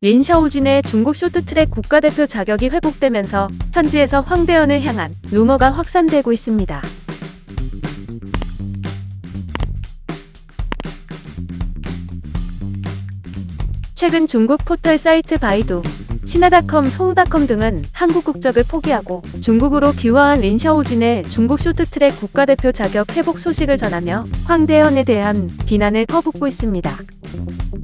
린샤오진의 중국 쇼트트랙 국가대표 자격이 회복되면서 현지에서 황대현을 향한 루머가 확산되고 있습니다. 최근 중국 포털 사이트 바이두, 시나닷컴, 소우닷컴 등은 한국 국적을 포기하고 중국으로 귀화한 린샤오진의 중국 쇼트트랙 국가대표 자격 회복 소식을 전하며 황대현에 대한 비난을 퍼붓고 있습니다.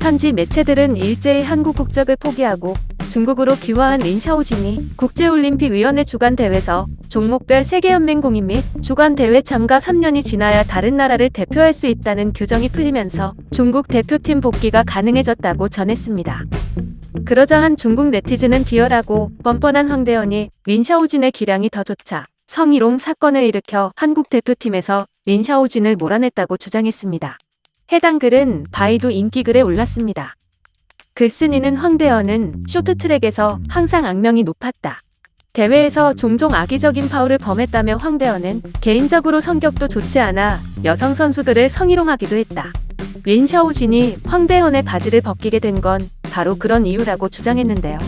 현지 매체들은 일제히 한국 국적을 포기하고 중국으로 귀화한 린샤오진이 국제올림픽위원회 주간대회에서 종목별 세계연맹 공인 및 주간대회 참가 3년이 지나야 다른 나라를 대표할 수 있다는 규정이 풀리면서 중국 대표팀 복귀가 가능해졌다고 전했습니다. 그러자 한 중국 네티즌은 비열하고 뻔뻔한 황대현이 린샤오진의 기량이 더 좋자 성희롱 사건을 일으켜 한국 대표팀에서 린샤오진을 몰아냈다고 주장했습니다. 해당 글은 바이두 인기글에 올랐습니다. 글쓴이는 황대현은 쇼트트랙에서 항상 악명이 높았다. 대회에서 종종 악의적인 파울을 범했다며 황대현은 개인적으로 성격도 좋지 않아 여성 선수들을 성희롱하기도 했다. 린샤오진이 황대현의 바지를 벗기게 된 건 바로 그런 이유라고 주장했는데요.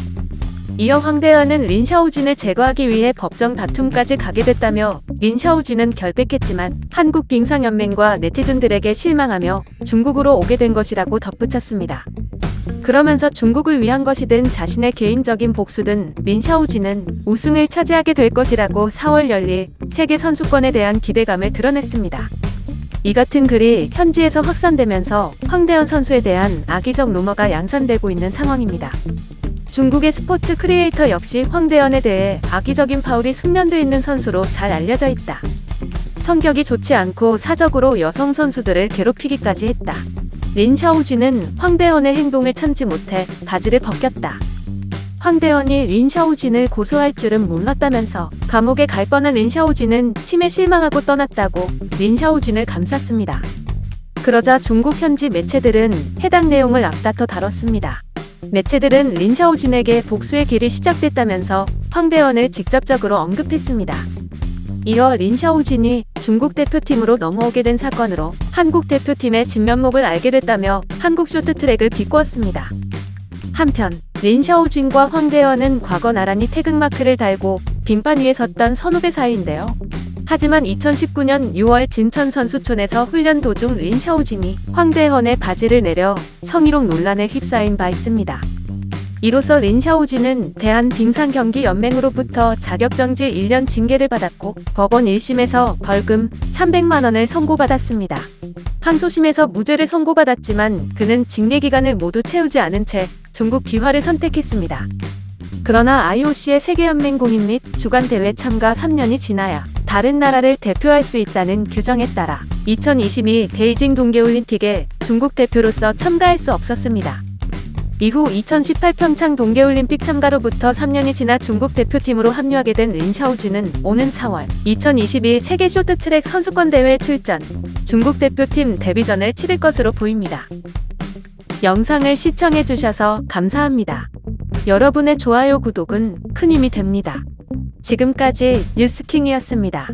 이어 황대현은 린샤오진을 제거하기 위해 법정 다툼까지 가게 됐다며 린샤오진은 결백했지만 한국 빙상연맹과 네티즌들에게 실망하며 중국으로 오게 된 것이라고 덧붙였습니다. 그러면서 중국을 위한 것이든 자신의 개인적인 복수든 린샤오진은 우승을 차지하게 될 것이라고 4월 열릴 세계선수권에 대한 기대감을 드러냈습니다. 이 같은 글이 현지에서 확산되면서 황대현 선수에 대한 악의적 루머가 양산되고 있는 상황입니다. 중국의 스포츠 크리에이터 역시 황대현에 대해 악의적인 파울이 숙련돼 있는 선수로 잘 알려져 있다. 성격이 좋지 않고 사적으로 여성 선수들을 괴롭히기까지 했다. 린샤오진은 황대현의 행동을 참지 못해 바지를 벗겼다. 황대현이 린샤오진을 고소할 줄은 몰랐다면서 감옥에 갈 뻔한 린샤오진은 팀에 실망하고 떠났다고 린샤오진을 감쌌습니다. 그러자 중국 현지 매체들은 해당 내용을 앞다퉈 다뤘습니다. 매체들은 린샤오진에게 복수의 길이 시작됐다면서 황대현을 직접적으로 언급했습니다. 이어 린샤오진이 중국 대표팀으로 넘어오게 된 사건으로 한국 대표팀의 진면목을 알게 됐다며 한국 쇼트트랙을 비꼬았습니다. 한편 린샤오진과 황대현은 과거 나란히 태극마크를 달고 빙판 위에 섰던 선후배 사이인데요. 하지만 2019년 6월 진천 선수촌에서 훈련 도중 린샤오진이 황대현의 바지를 내려 성희롱 논란에 휩싸인 바 있습니다. 이로써 린샤오진은 대한빙상경기연맹으로부터 자격정지 1년 징계를 받았고 법원 1심에서 벌금 300만 원을 선고받았습니다. 항소심에서 무죄를 선고받았지만 그는 징계기간을 모두 채우지 않은 채 중국 귀화를 선택했습니다. 그러나 IOC의 세계연맹 공인 및 주간대회 참가 3년이 지나야 다른 나라를 대표할 수 있다는 규정에 따라 2022 베이징 동계올림픽에 중국 대표로서 참가할 수 없었습니다. 이후 2018 평창 동계올림픽 참가로부터 3년이 지나 중국 대표팀으로 합류하게 된 린샤오진은 오는 4월 2022 세계 쇼트트랙 선수권 대회에 출전, 중국 대표팀 데뷔전을 치를 것으로 보입니다. 영상을 시청해주셔서 감사합니다. 여러분의 좋아요, 구독은 큰 힘이 됩니다. 지금까지 뉴스킹이었습니다.